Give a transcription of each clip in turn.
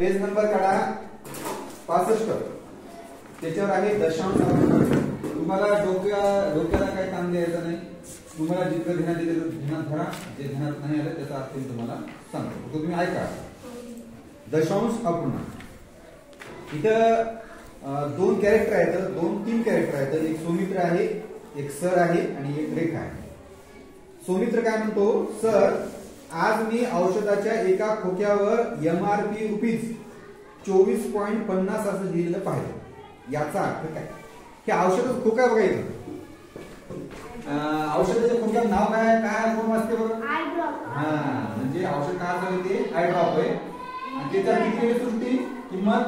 Page number काढा 65. त्याच्यावर आहे दशांश अपूर्ण. तुम्हाला डोक्याला काय काम द्यायचं नाही. तुम्हाला जितकं ध्यानात येतं ध्यानात धरा. जे ध्यानात नाही आलं त्याचा अर्थ मी तुम्हाला सांगतो. तो तुम्ही ऐका. दशांश अपूर्ण. इथं दोन कॅरेक्टर आहेत, तीन कॅरेक्टर आहेत. एक सौमित्र आहे, एक सर आहे आणि एक रेखा आहे. सौमित्र काय म्हणतो, सर आज मी औषधाच्या एका खोक्यावर MRP ₹24.50 असं लिहिलेलं पाहिलं. याचा अर्थ काय? हे औषधाचं खोका बघा इथं. औषधाच्या खोक्यात नाव काय काय कोण वाचते बघा. हा म्हणजे औषध काय झालं ते आय ड्रॉप आहे आणि त्याच्या किती सुट्टी किंमत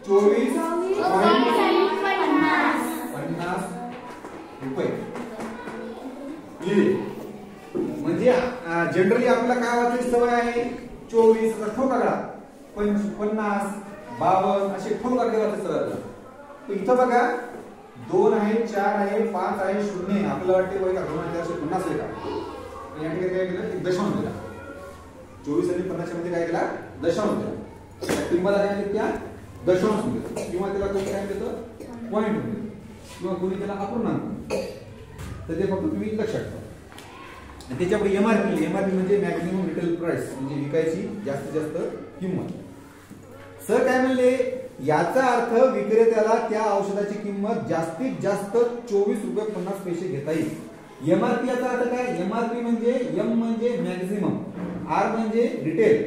24.50 रुपये. म्हणजे जनरली आपल्याला काय वाचायची सवय आहे 24 ठोका काढा 50 52 असे ठोका वाचायची सवय आहे. तर इथं बघा 2 आहे 4 आहे 5 आहे 0 आहे. आपल्याला वाटते बघा 2450 आहे का. या ठिकाणी काय केलं एक दशांश दिला. 24 आणि 50 मध्ये काय केला दशांश दिला. किंमत काय त्या दशांश दिला किंवा त्याला कोण काय देतं पॉइंट देतं किंवा कोणी त्याला अपूर्णांक. तर ते फक्त तुम्ही लक्षात ठेवा. त्याच्यापुढे MRP म्हणजे मॅक्झिमम रिटेल प्राइस म्हणजे विकायची जास्तीत जास्त किंमत. सर काय म्हणले याचा अर्थ विक्रेत्याला त्या औषधाची किंमत जास्तीत जास्त 24.50 रुपये घेता येईल. MRP याचा अर्थ काय. MRP म्हणजे M म्हणजे मॅक्झिमम, R म्हणजे रिटेल,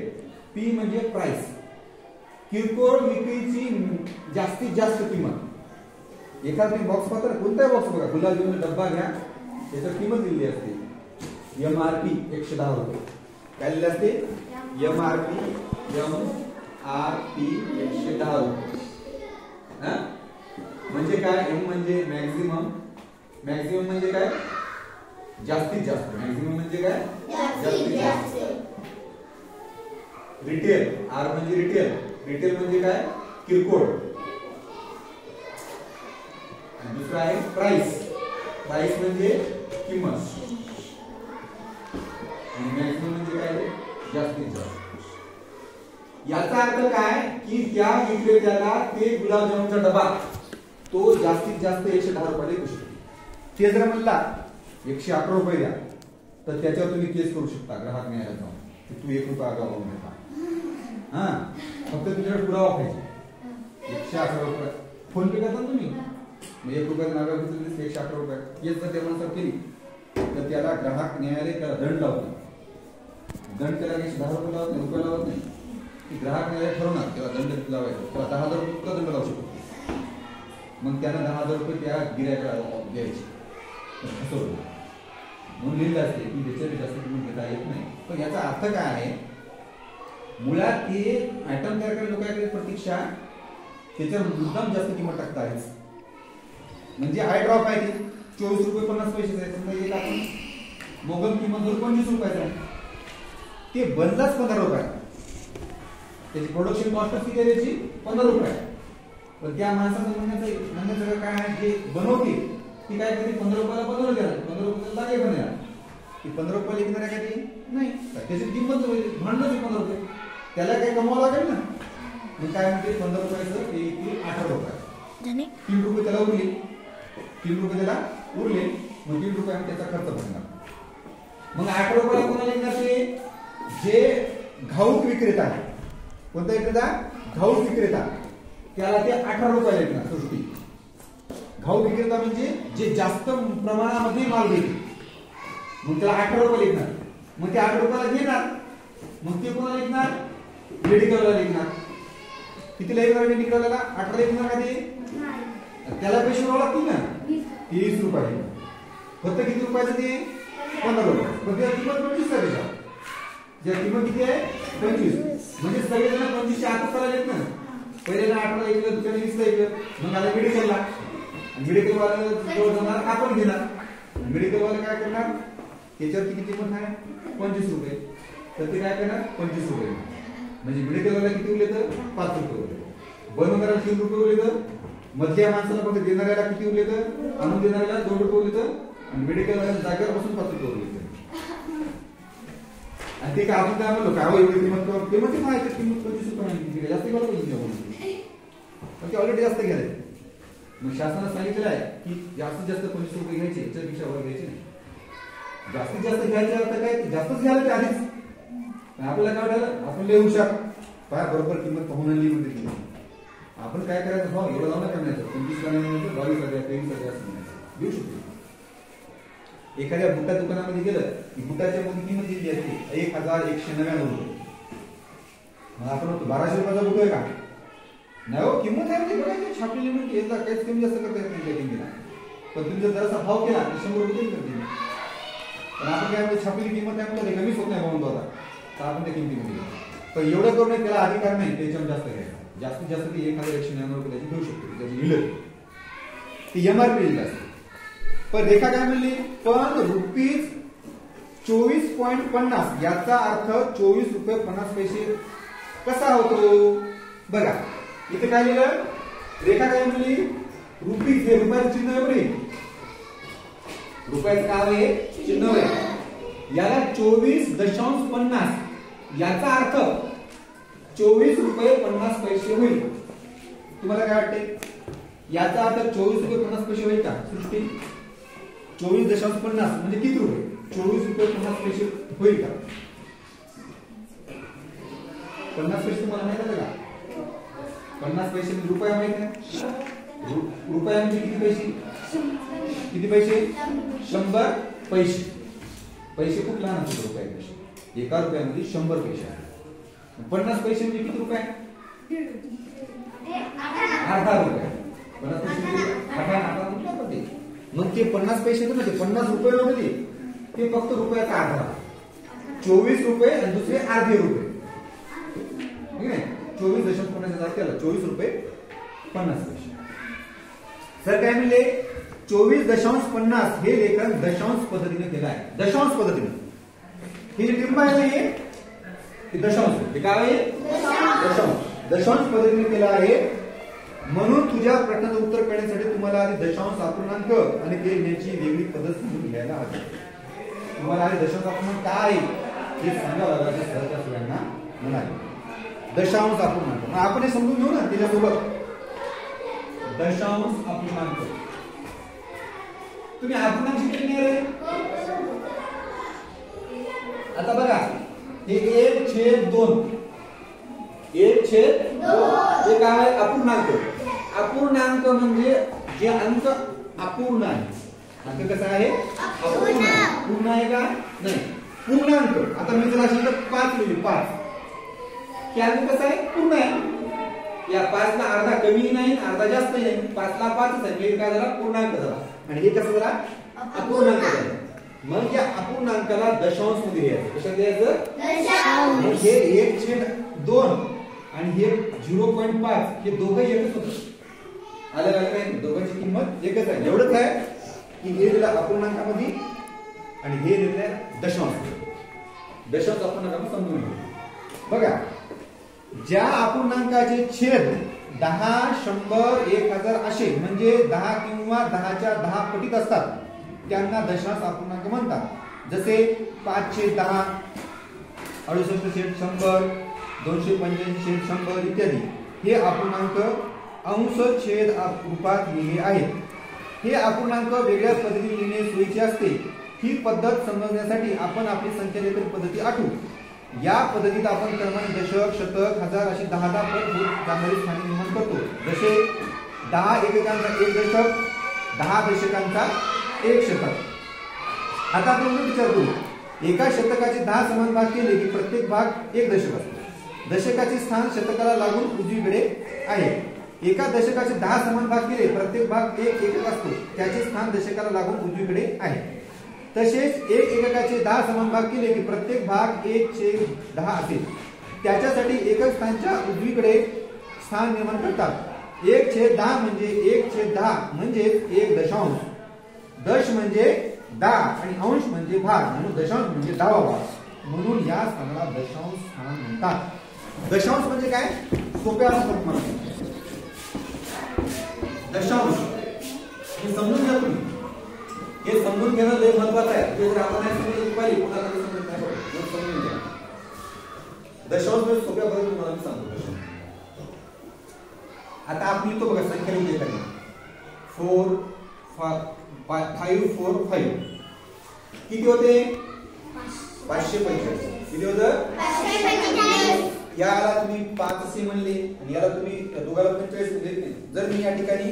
P म्हणजे प्राइस. किरकोळ विक्रीची जास्तीत जास्त किंमत. एखादा बॉक्स पाहता कोणताही बॉक्स बघा गुलाबजामुन डब्बा घ्या त्याची किंमत दिलेली असते MRP 110 रुपये. काय लिहिलं असते MRP 110 रुपये. म्हणजे काय M म्हणजे मॅक्झिमम म्हणजे काय जास्तीत जास्त. मॅक्झिमम म्हणजे काय जास्तीत जास्त. रिटेल R म्हणजे रिटेल म्हणजे काय किरकोळ. दुसरा आहे प्राइस म्हणजे किंमत आणि मॅक्झिमम म्हणजे काय जास्तीत जास्त. याचा अर्थ काय की त्या विक्रेत्याला ते गुलाबजामुनचा डबा तो जास्तीत जास्त 110 रुपये विकू शकतो. ते जर म्हणला 111 रुपये द्या तर त्याच्यावर तुम्ही केस करू शकता ग्राहक न्यायालयात जाऊन की तू 1 रुपया आगाऊ लावून देता. हा फक्त तुझ्याकडे पुरावा पाहिजे. 111 रुपये फोन पे करता तुम्ही 1 रुपया नागा घेतली 111 रुपये हेच जर त्या माणसावर केली तर त्याला ग्राहक न्यायालय त्याला दंड लावतो. दंड त्याला 110 रुपये लावत नाही, रुपये लावत नाही. ग्राहक न्यायालय ठरवणार त्याला दंड लावायचा. त्याला 10,000 रुपये दंड लावू शकतो. मग त्याला 10,000 रुपये त्या गिऱ्हाईकाला द्यायचे. म्हणून लिहिलं असते की त्याच्यापेक्षा जास्त किंमत घेता येत नाही. पण याचा अर्थ काय आहे मुळात ते आयटम तयार करायला लोकांकडे प्रतीक्षा त्याच्यावर मुद्दाम जास्त किंमत टाकतायच. म्हणजे आय ड्रॉप आहे ते 24.50 रुपये आहे. समजा एक आपण मोगल किंमत 25 रुपयाचा आहे ते बनलाच 15 रुपये. त्याची प्रोडक्शन कॉस्ट किती आहे त्याची 15 रुपये. पण त्या माणसाचं म्हणण्याचं काय आहे जे बनवते ती काय करते 15 रुपयाला बनवलं देणार 15 रुपयाला लागे पण देणार. ती 15 रुपयाला विकणार आहे का ती नाही. त्याची किंमत म्हणलं 15 रुपये त्याला काही कमावं लागेल ना. मग काय म्हणते 15 रुपयाचं ते 18 रुपये 3 रुपये त्याला उरले 3 रुपये त्याला उरले मग 3 रुपये त्याचा खर्च भरणार. मग 18 रुपयाला कोणाला विकणार ते जे घाऊक विक्रेता आहे. कोणता विक्रेता घाऊक विक्रेता त्याला ते 18 रुपयाला विकणार. सुट्टी घाऊक विक्रेता म्हणजे जे जास्त प्रमाणामध्ये माल देते मग त्याला 18 रुपये विकणार. मग ते 18 रुपयाला घेणार मग ते कोणाला विकणार मेडिकलला विकणार. कितीला विकणार मेडिकलला 18 विकणार का ते त्याला पैसे भरावे लागतील ना 30 रुपये. फक्त किती रुपयाचं ते 15 रुपये. पण त्याची किंमत 25 आहे. ज्या किंमत किती आहे 25 म्हणजे सगळेजण 25 च्या आतच चालले ना. पहिले 18 विकलं दुसऱ्याने 20 विकलं मग आला मेडिकलला. मेडिकल वाले जवळ जाणार आपण घेणार. मेडिकल वाले काय करणार त्याच्यावरती किती किंमत आहे 25 रुपये. तर ते काय करणार 25 रुपये. म्हणजे मेडिकल वाला किती उरले तर 5 रुपये उरले. बनवणाऱ्याला 3 रुपये उरले तर मधल्या माणसाला फक्त देणाऱ्याला किती उरले तर आणून देणाऱ्याला 2 रुपये उरले तर आणि मेडिकल वाल्या जागेवर बसून 5 रुपये उरले तर. आणि ते काय आपण काय म्हणलो काय एवढी किंमत किंमत माहिती किंमत 25 रुपये जास्त घ्यायला पाहिजे पण ते ऑलरेडी जास्त घ्यायला. मग शासनाने सांगितलेलं आहे की जास्तीत जास्त 25 रुपये घ्यायचे याच्यापेक्षा वर घ्यायचे नाही. जास्तीत जास्त घ्यायचे अर्थ काय जास्तच घ्यायला ते आधीच. आपल्याला काय झालं आपण लय हुशार काय बरोबर किंमत पाहून आणली म्हणजे आपण काय करायचं भाव एवढं जाऊन करण्याचं 25 करण्याचं 22,000 23,000 असं देऊ शकतो. एखाद्या बुटा दुकानामध्ये गेलं की बुटाच्या मध्ये किंमत दिली असते 1,199 रुपये. मग आपण 1200 रुपयाचा बुट आहे का नाही हो किंमत आहे म्हणजे बघायची छापलेली म्हणजे याचा काहीच कमी जास्त करता येत नाही किंमतीला. पण तुम्ही जर जरासा भाव केला तर 100 रुपये करते. पण आपण काय म्हणतो छापलेली किंमत आहे आपल्याला कमीच होत नाही म्हणून बघा तर आपण त्या किमतीमध्ये पण एवढं करून त्याला अधिकार नाही त्याच्यावर जास्त घ्यायचा. जास्तीत जास्त ती 1,199 रुपये त्याची घेऊ शकतो त्याची लिहिलं ती एमआरपी लिहिली असते. पण रेखा काय म्हणली पण रुपीज 24.50 याचा अर्थ 24 रुपये 50 पैसे कसा होतो बघा इथे काय लिहिलं रेखा काय म्हणली रुपीज हे रुपयाचं चिन्ह आहे बरे रुपयाचं नाव आहे चिन्ह आहे याला 24.50 याचा अर्थ 24 रुपये 50 पैसे होईल. तुम्हाला काय वाटते याचा अर्थ 24 रुपये 50 पैसे होईल का सृष्टी 24.50 म्हणजे किती रुपये 24 रुपये 50 पैसे होईल का 50 पैसे तुम्हाला माहित आहे का 50 पैसे म्हणजे रुपया माहित आहे रुपया म्हणजे किती पैसे 100 पैसे पैसे खूप लहान असतात रुपयापेक्षा एका रुपयामध्ये 100 पैसे 50 पैसे म्हणजे किती रुपये अर्धा रुपये 50 पैसे अर्धा रुपये मग ते 50 पैसे तर 50 रुपये मध्ये ते फक्त रुपयाचा अर्धा 24 रुपये आणि दुसरे अर्धे रुपये ठीक आहे 24.50 केला 24 रुपये 50 पैसे. सर काय म्हणले 24.50 हे लेखन दशांश पद्धतीने केलं आहे. दशांश पद्धतीने ही जी टिंब आहे ती दशांश हे काय आहे दशांश पद्धतीने केलं आहे. म्हणून तुझ्या प्रश्नाचं उत्तर करण्यासाठी तुम्हाला आधी दशांश अपूर्णांक आणि ते लिहिण्याची वेगळी पद्धत समजून घ्यायला हवी. तुम्हाला आधी दशांश अपूर्णांक काय हे सांगावं लागलं सहजच्या सगळ्यांना म्हणाले दशांश अपूर्णांक मग आपण हे समजून घेऊ ना त्याच्यासोबत दशांश अपूर्णांक तुम्ही अपूर्णांक शिकले नाही आता बघा हे 1/2 हे काय अपूर्णांक अपूर्णांक म्हणजे जे अंक अपूर्ण आहे अंक कसा आहे अपूर्ण पूर्ण आहे का नाही पूर्णांक. आता मी जर असेल तर 5 लिहिले 5 हे अंक कसा आहे पूर्ण आहे या 5 ला अर्धा कमी नाही अर्धा जास्त नाही 5 ला 5 आहे म्हणजे काय झाला पूर्णांक झाला आणि हे कसं झाला अपूर्णांक झाला. मग या अपूर्णांकाला दशांश मध्ये लिहायचं कशात लिहायचं दशांश. हे 1/2 आणि हे 0.5 हे दोघं एकच होतं अलग अलग आहे दोघांची किंमत एकच आहे. एवढंच आहे की हे दिलं अपूर्णांकामध्ये आणि हे दिलं दशांश दशांश अपूर्णांक समजून घेऊ. बघा ज्या अपूर्णांकाचे छेद 10 100 1000 असे म्हणजे 10 किंवा 10च्या 10 पटीत असतात त्यांना दशांश अपूर्णांक म्हणतात. जसे 5/10 68/100 285/100 इत्यादी हे अपूर्णांक अंश छेद रूपात लिहिले आहेत. हे अपूर्णांक वेगळ्या पद्धतीने लिहिणे सोयीचे असते. ही पद्धत समजण्यासाठी आपण आपली संख्या लेखन पद्धती आठवू. या पद्धतीत आपण क्रमांक दशक शतक हजार अशी 10 पट होत जाणारी स्थाने निर्माण करतो. जसे 10 एककांचा 1 दशक 10 दशकांचा 1 शतक. आता आपण विचार करू एका शतकाचे 10 समान भाग केले की प्रत्येक भाग 1 दशक असतो. दशकाचे स्थान शतकाला लागून उजवीकडे आहे. एका दशकाचे 10 समान भाग केले प्रत्येक भाग 1 एकक असतो त्याचे स्थान दशकाला लागून उजवीकडे आहे. तसेच 1 एककाचे 10 समान भाग केले की प्रत्येक भाग 1/10 असेल त्याच्यासाठी एकक स्थानच्या उजवीकडे स्थान निर्माण करतात. 1/10 म्हणजे 1/10 म्हणजे 1 दशांश. दश म्हणजे 10 आणि अंश म्हणजे भाग म्हणून दशांश म्हणजे 10वा भाग म्हणून या स्थानाला दशांश स्थान म्हणतात. दशांश म्हणजे काय सोप्या स्वरूपात दशांश हे समजून घ्या तुम्ही. हे समजून घेणं लय महत्त्वाचं आहे. जर आपण नाही समजून पाहिजे कोणाला समजून घ्या दशांश मध्ये सोप्या पद्धतीने तुम्हाला मी सांगतो कशा. आता आपण लिहितो बघा संख्या लिहिली आहे 4 5 4 5 किती होते 545. किती होतं 545. याला तुम्ही 5 असे म्हणले आणि याला तुम्ही दोघाला 45 दिले. जर मी या ठिकाणी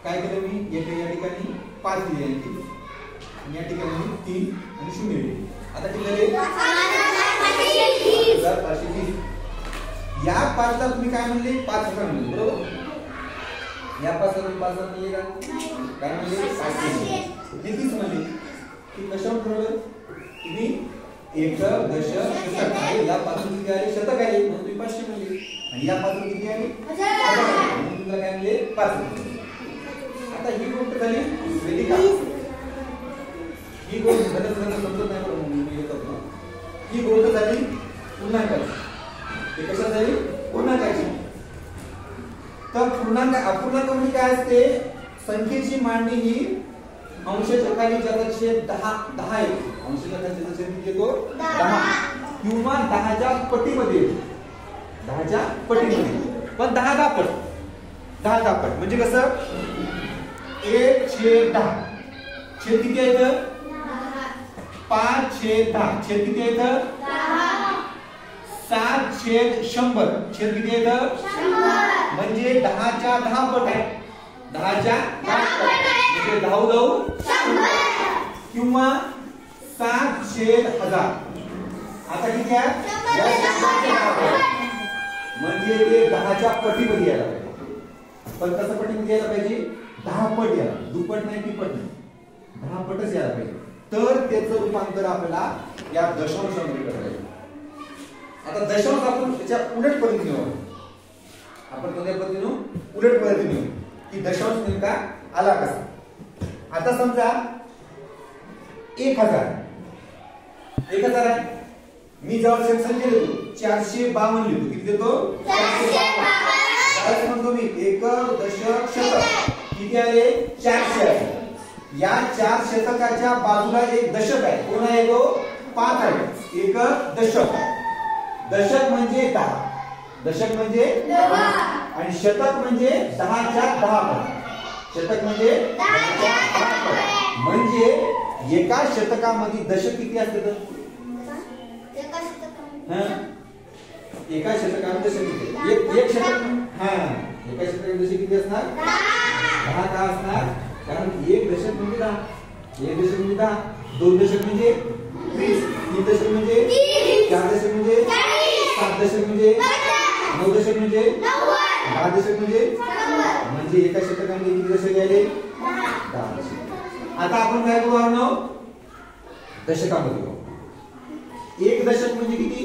काय केलं मी या ठिकाणी 5 दिले आणि या ठिकाणी मी 3 आणि 0 दिले. आता किती झाले 520. या 5 ला तुम्ही काय म्हणले 5,000 म्हणले बरोबर. या 5 ला तुम्ही 5,000 म्हणले का काय म्हणले 500. हे तीच म्हणले की कशावर ठरवलं तुम्ही एक दशशतक आहे. या पासून किती आले शतक आले म्हणून तुम्ही 500 म्हणले आणि या पासून किती आले 1000 म्हणून तुम्हाला काय म्हणले 500. आता ही गोष्ट झाली वेदी का ही गोष्ट बरेच जण समजत नाही म्हणून मी येतो ना. ही गोष्ट झाली पूर्णांकाची. हे कशा झाली पूर्णांकाची. तर पूर्णांक अपूर्णांक म्हणजे काय असते संख्येची मांडणी ही अंशाच्या खाली ज्याचा छेद 10 आहे. अंशाच्या खाली ज्याचा छेद किती येतो 10 किंवा 10च्या पटीमध्ये 10च्या पटीमध्ये पण 10 पट 10 पट म्हणजे कसं 1/10 छेद किती आहे इथं 5/10 छेद किती आहे इथं 7/100 छेद किती आहे इथं 100 म्हणजे 10च्या 10 पट आहे. 10च्या 10 पट म्हणजे 10 किंवा 7/1000. आता किती आहे म्हणजे ते 10च्या पटीमध्ये यायला पाहिजे. पण कसं पटीमध्ये यायला पाहिजे 10 पट यायला दुप्पट नाही तिप्पट नाही 10 पटच यायला पाहिजे. तर त्याचं रूपांतर आपल्याला या दशांशामध्ये करायचं. आता दशांश आपण त्याच्या उलट पद्धतीने आपण कोणत्या पद्धतीने उलट पद्धतीने की दशांश नेमका आला कसा. आता समजा 1000 आहे. मी जवळ संख्या देतो 452 लिहितो. किती देतो 452. म्हणतो मी एक दशक शतक किती आले 400 आहे. या 4 शतकाच्या बाजूला एक दशक आहे. कोण आहे तो 5 आहे. एक दशक. दशक म्हणजे 10. दशक म्हणजे 10 आणि शतक म्हणजे 10च्या 10 पट. शतक म्हणजे 10च्या 10 पट. म्हणजे एका शतकामध्ये दशक किती असतात एका शतकामध्ये दशक किती एक शतक एका शतकामध्ये दशक किती असणार 10 का असणार. कारण एक दशक म्हणजे 10 एक दशक म्हणजे 10 दोन दशक म्हणजे 20 तीन दशक म्हणजे 4 दशक म्हणजे 7 दशक म्हणजे 9 दशक म्हणजे 10 दशक म्हणजे एका शतकामध्ये किती दशक आले 10 दशक. आता आपण काय करू आहोत दशकामध्ये. एक दशक म्हणजे किती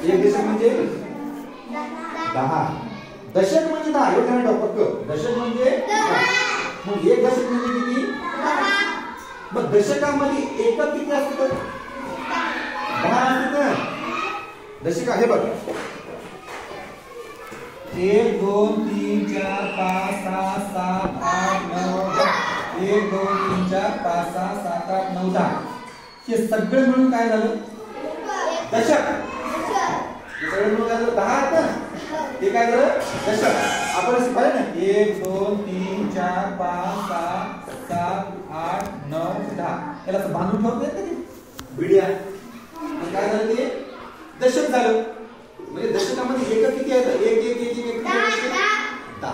एक दशक म्हणजे 10 दशक म्हणजे 10 एवढं नाही पक्क. दशक म्हणजे 10 मग एक दशक म्हणजे किती 10. मग दशकामध्ये एकक किती असतात 10 असतात. दशक हे बघ 1 2 3 4 5 6 7 8 9 10 1 2 3 4 5 6 7 8 9 10 हे सगळे मिळून काय झालं दशक. हे सगळे मिळून काय झालं 10 आहेत. हे काय झालं दशक. आपण असं पाहिलं ना 1 2 3 4 5 6 7 8 9 10 याला असं बांधून ठेवत नाही का बिडिया. काय झालं ते दशक झालं. म्हणजे दशकामध्ये एकक किती आहेत 1 1 1 1 10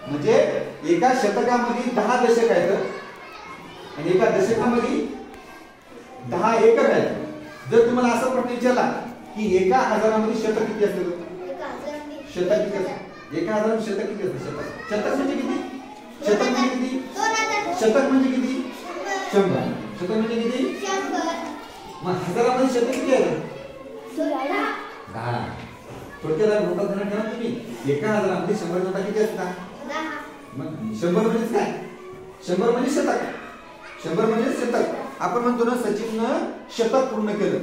म्हणजे एका शतकामध्ये 10 दशक आहेत आणि एका दशकामध्ये 10 एकक आहेत. जर तुम्हाला असं प्रश्न विचारला की एका हजारामध्ये शतक किती असतं शतक किती असतं एका हजारामध्ये शतक किती असतं शतक म्हणजे किती शतक म्हणजे किती शतक म्हणजे किती 100 शतक म्हणजे किती 100. मग हजारामध्ये शतक किती आहेत 10. थोडक्यात नोटा ध्यानात ठेवा तुम्ही एका हजारामध्ये 100 नोटा किती असतात 10. मग 100 म्हणजे काय 100 म्हणजे शतक 100 म्हणजे शतक. आपण म्हणतो ना सचिननं शतक पूर्ण केलं.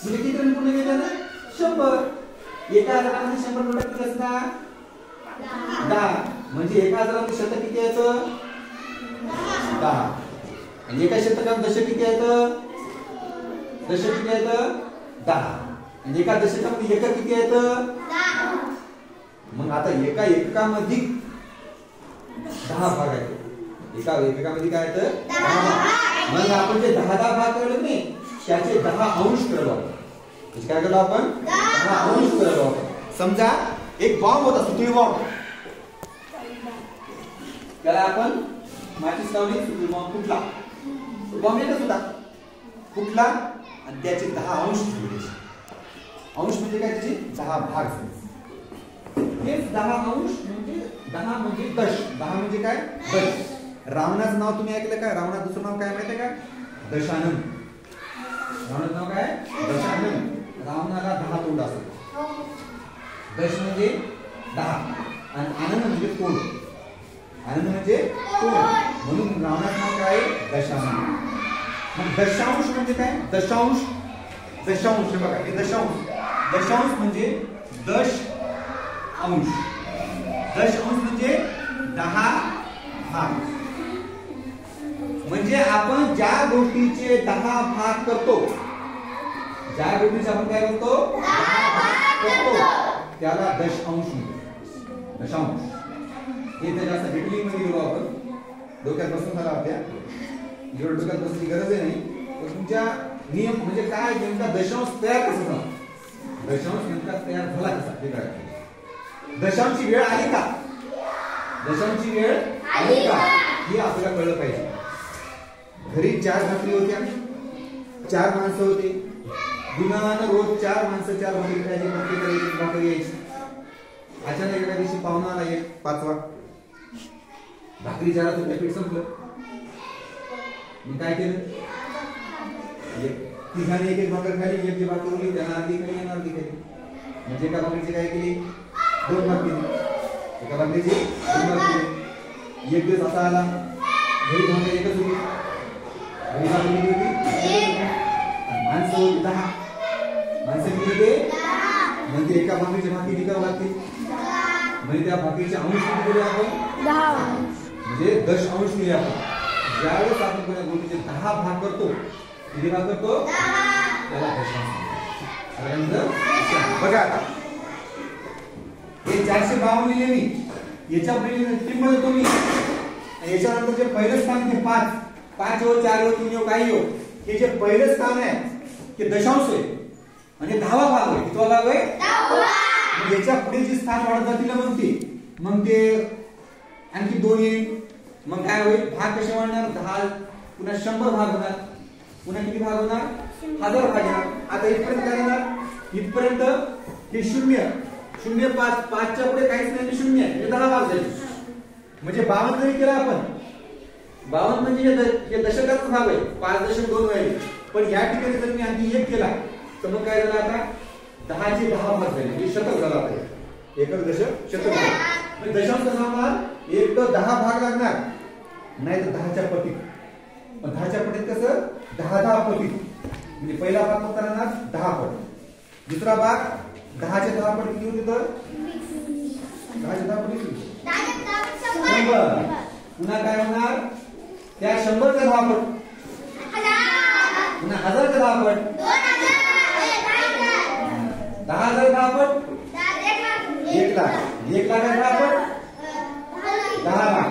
म्हणजे किती रन पूर्ण केलं ना 100. एका हजारामध्ये 100 नोटा किती असतात 10. म्हणजे एका हजारामध्ये शतक किती यायचं 10 आणि एका शतकात दशक किती आहेत दशक किती आहेत 10 आणि एका दशकामध्ये एकक किती आहेत 10. मग आता एका एककामध्ये 10 भाग आहेत. एका एककामध्ये काय आहेत 10. मग आपण जे 10 भाग केले नाही त्याचे 10 अंश करलो. काय केलं आपण 10 अंश करलो. समजा एक बॉम्ब होता सुतळी बॉम्ब त्याला आपण माचीस लावली सुतळी बॉम्ब फुटला. बॉम्ब एकच होता फुटला आणि त्याचे 10 अंश ठेवले. अंश म्हणजे काय त्याचे 10 भाग झाले. हे 10 अंश म्हणजे 10 म्हणजे दश. 10 म्हणजे काय दश. रावणाचं नाव तुम्ही ऐकलं का? रावणाचं दुसरं नाव काय माहिती आहे का? दशानन. रावणाचं नाव काय दशानन. रावणाला 10 तोंड असतात. दश म्हणजे 10 आणि आनंद म्हणजे तोंड. आनंद म्हणजे तोंड म्हणून रावणाचं नाव काय दशानन. मग दशांश म्हणजे काय? दशांश. दशांश बघा हे दशांश. दशांश म्हणजे दश अंश. दश अंश म्हणजे 10 भाग. म्हणजे आपण ज्या गोष्टीचे 10 भाग करतो ज्या गोष्टीचे आपण काय करतो 10 भाग करतो त्याला दशांश म्हणतात. दशांश. हे तर जास्त डिटेलिंग मध्ये गेलो आपण. डोक्यात बसून झाला आपल्या एवढं डोक्यात बसण्याची गरज नाही. पण तुमच्या नियम म्हणजे काय नेमका दशांश तयार कसा झाला. दशांश नेमका तयार झाला कसा ते काय. दशांशची वेळ आली का. दशांशची वेळ आली का हे आपल्याला कळलं पाहिजे. घरी 4 भाकरी होत्या 4 माणसं होते. दिनानं रोज 4 माणसं 4 भाकरी खायची. प्रत्येकाला एक भाकरी यायची. अचानक एका दिवशी पाहुणा आला एक 5वा. भाकरी 4 होत्या पीठ संपलं. मी काय केलं तिघांनी एक भाकर खाली. एक भाकर उरली त्यांना अर्धी खाली आणि अर्धी खाली. म्हणजे एका भाकरीची काय केली 2 भाग केली. एका भाकरीची 2 भाग केली. एक दिवस असा आला घरी भाकर एकच होती. घरी भाकर किती होती माणसं होती 10. माणसं किती होते म्हणजे एका भाकरीची भाकरी टिकावं लागते. म्हणजे त्या भाकरीचे अंश किती केले आपण 10. म्हणजे दश अंश केले आपण. ज्यावेळेस आपण कोणत्या गोष्टीचे 10 भाग करतो किती भाग करतो त्याला दशांश. बघा आता हे 452 लिहिले मी. याच्या पहिले टिंब देतो मी. याच्यानंतर जे पहिलं स्थान ते 5 5 हो 4 हो 3 हो काही हो हे जे पहिलं स्थान आहे ते दशांश आहे आणि 10वा भाग आहे. कितवा भाग आहे 10वा. याच्या पुढे जे स्थान वाढत जातील मग ते आणखी 2 येईल. मग काय होईल भाग कसे वाढणार 10 पुन्हा 100 भाग होणार. पुन्हा किती भाग होणार 1000 भाग येणार. आता इथपर्यंत काय येणार इथपर्यंत हे 0 0 5 5 च्या पुढे काहीच नाही 0 म्हणजे 10 भाग झाले. म्हणजे 52 जरी केला आपण 52 म्हणजे हे दशकाचा भाग आहे. 5.2 व्हायले. पण या ठिकाणी जर मी आणखी 1 केला तर मग काय झालं आता 10 चे 10 भाग झाले. हे शतक झालं आता. एकक दशक शतक झालं. म्हणजे दशांश कसा होणार एक तर 10 भाग लागणार नाही तर 10च्या पटीत. पण 10च्या पटीत कसं 10 पटीत. म्हणजे पहिला भाग कोणता राहणार 10 पट. दुसरा भाग 10चे 10 पट किती होते तर 10चे 10 पट किती 100. पुन्हा काय होणार त्या 100चे 10 पट पुन्हा 1000चे 10 पट 10,000 10 पट 1 लाख. 1 लाखाचे 10 पट 10 लाख.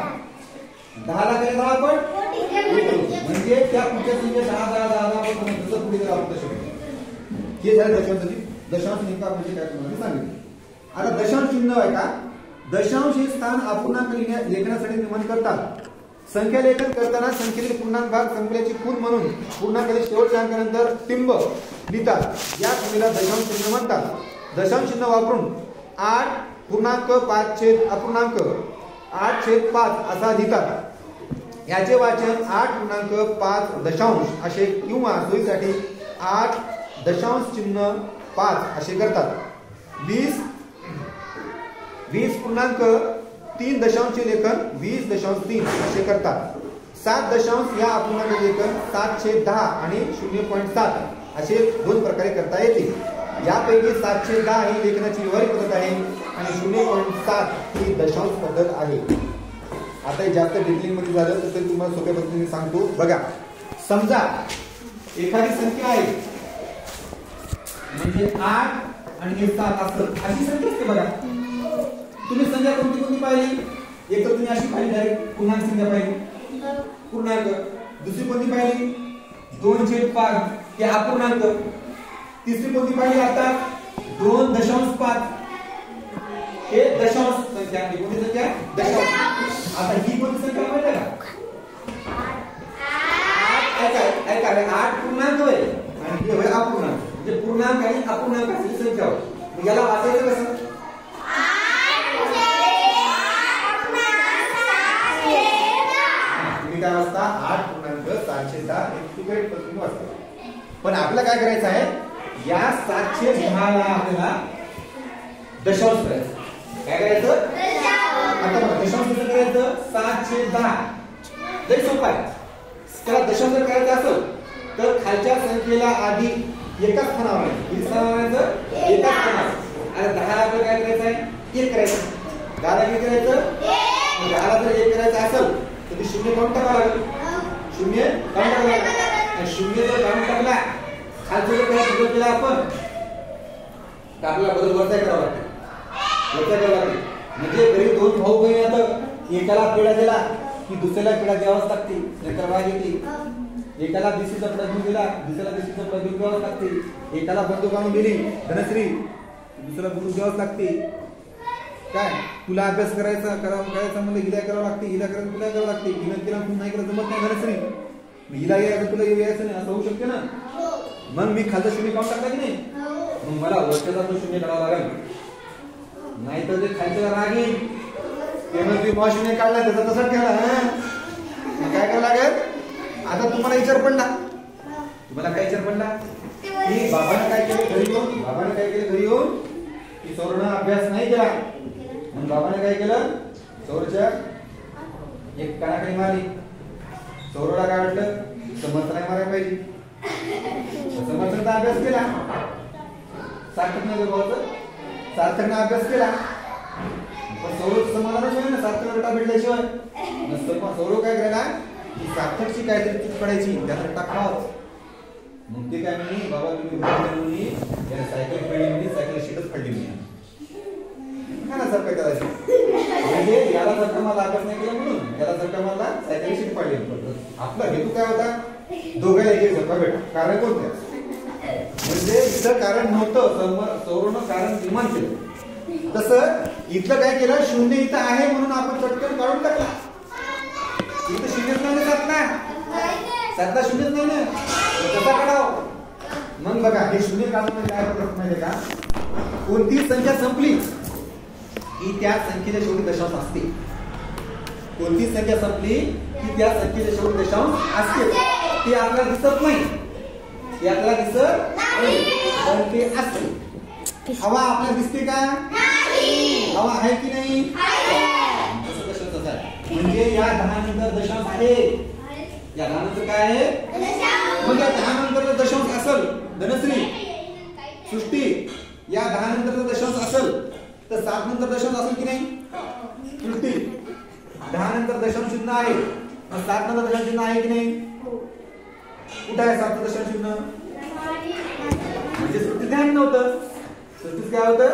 10 लाखाचे 10 पट म्हणजे त्या पुढच्या संख्येत 10,000 पट जसं पुढे आपण तसं. हे झालं दशांश. दशांश नेमका म्हणजे काय तुम्हाला सांगितलं. आता दशांश चिन्ह आहे का. दशांश हे स्थान अपूर्णांक लेखनासाठी निर्माण करतात. संख्या लेखन करताना संख्येतील पूर्णांक भाग संख्येची खूण म्हणून पूर्णांकाच्या शेवटच्या अंकानंतर टिंब लिहितात. या खूणीला दशांश चिन्ह म्हणतात. दशांश चिन्ह वापरून 8.5 असा लिहितात. याचे वाचन 8.5 दशांश असे किंवा सोयीसाठी 8.5 असे करतात. 20.3 दशांशचे लेखन 20.3 असे करतात. 7 दशांश या अपूर्णांकाचे लेखन 7/10 आणि 0.7 असे 2 प्रकारे करता येते. यापैकी 7/10 ही लेखनाची व्यवहारिक पद्धत आहे आणि 0.7 ही दशांश पद्धत आहे. आता जास्त डिटेलिंग मध्ये झालं तर तुम्हाला सोप्या पद्धतीने सांगतो. बघा समजा एखादी संख्या आहे म्हणजे 8 आणि हे 7 असतं. अशी संख्या असते बघा. तुम्ही संख्या कोणती कोणती पाहिली? एक तर तुम्ही अशी पाहिली डायरेक्ट पूर्णांक संख्या पाहिली, पूर्णांक. दुसरी कोणती पाहिली? 2/5 हे अपूर्णांक. तिसरी कोणती पाहिली आता? 2.5 हे दशांश संख्या. ही कोणती संख्या? दशांश. आता ही कोणती संख्या माहिती आहे का? 8 पूर्णांक होय आणि हे होय अपूर्णांक. म्हणजे पूर्णांक आणि अपूर्णांकाची संख्या होय. मग याला वाचायचं कसं? तुम्ही काय वाचता? 8.710 हे करेक्ट पद्धतीने वाचता. पण आपल्याला काय करायचं आहे? या 710 ला आपल्याला दशांश करायचं. काय करायचं? आता बघा दशांश कसं करायचं? 710 लय सोपं आहे. त्याला दशांश जर करायचं असेल तर खालच्या संख्येला आधी एकाच स्थानावर आहे. किती स्थानावर आहे? एकाच स्थानावर. आणि 10 ला आपल्याला काय करायचं आहे? 1 करायचं. 10 ला किती करायचं? 10 ला जर 1 करायचं असेल तर ते 0 काढून टाकावं लागेल. 0 काढून टाकावं लागेल. आणि 0 जर काढून टाकला खालचं जर काय बदल केला आपण तर आपल्याला बदल वरचा करावा लागेल. वरचा करावा लागेल. म्हणजे घरी 2 भाऊ बहीण आहेत, एकाला पेढा दिला की दुसऱ्याला पेढा द्यावाच लागते. नाहीतर राग येते. एकाला बिस्कीचा पेढा घेऊन दिला, दुसऱ्याला बिस्कीचा पेढा घेऊन द्यावाच लागते. एकाला बंदूक आणून दिली धनश्री, दुसऱ्याला बंदूक द्यावाच लागते. काय तुला अभ्यास करायचा म्हणजे हिला करावं लागते, हिला करायचं तुला करावं लागते. हिला केला नाही करत जमत नाही धनश्री, हिला यायचं तुला यायचं नाही असं होऊ शकते ना. मग मी खालचा 0 काढून टाकला की नाही, मग मला वरच्याचा तो 0 काढावा लागेल. नाहीतर ते खालच्या राग येईल. ते मग तुम्ही 0 काढला त्याचा तसाच ठेवला. काय करावं लागेल? आता तुम्हाला विचार पडला, तुम्हाला काय विचार पडला की बाबाने काय केलं घरी येऊन? बाबाने काय केलं घरी येऊन? की सौरनं अभ्यास नाही केला. मग बाबाने काय केलं? सौरच्या एक कानाखाली मारली. सौरला काय वाटलं? समर्थ नाही मारायला पाहिजे. समर्थाचा अभ्यास केला. सार्थक नाही भावाचं, सार्थकने अभ्यास केला. पण सौरव समाधानच होईल ना सार्थक रटा भेटल्याशिवाय नसतं. पण सौरव काय करायला की सार्थकची काहीतरी चूक पडायची त्याला टाकावंच. मग ते काय म्हणे? बाबा तुम्ही याला सायकल पडली म्हणजे सायकल शीटच पडली म्हणजे करायचं. म्हणजे याला जर का मला अभ्यास नाही केला म्हणून याला जर का मला सायकल शीट पडली. आपला हेतू काय होता? दोघांना एक झटका भेटा. कारण कोणत्या? म्हणजे इथं कारण नव्हतं, सौरवनं कारण निर्माण केलं. तसं इथलं काय केलं? 0 इथं आहे म्हणून आपण चटकन काढून टाकला. इथं 0 नाही ना, 7 ला 0 नाही ना, कसा काढावं? मग बघा हे 0 काढून काय होतं माहिती का? कोणती संख्या संपली की त्या संख्येच्या शेवटी दशांश असते. कोणती संख्या संपली की त्या संख्येच्या शेवटी दशांश असते. ते आपल्याला दिसत नाही, ते आपल्याला दिसत नाही, पण ते असते. हवा आपल्याला दिसते का? हवा आहे की नाही? तसं दशांश आहे. म्हणजे या 10 नंतर दशांश आहे. या 10 नंतर काय आहे? मग या 10 नंतर दशांश असेल धनश्री सृष्टी, या 10 नंतर दशांश असेल तर 7 नंतर दशांश असेल की नाही सृष्टी? 10 नंतर दशांश चिन्ह आहे, 7 नंतर दशांश चिन्ह आहे की नाही? कुठे आहे 7 दशांश चिन्ह? म्हणजे सृष्टी ध्यान नव्हतं. सृष्टीच काय होतं?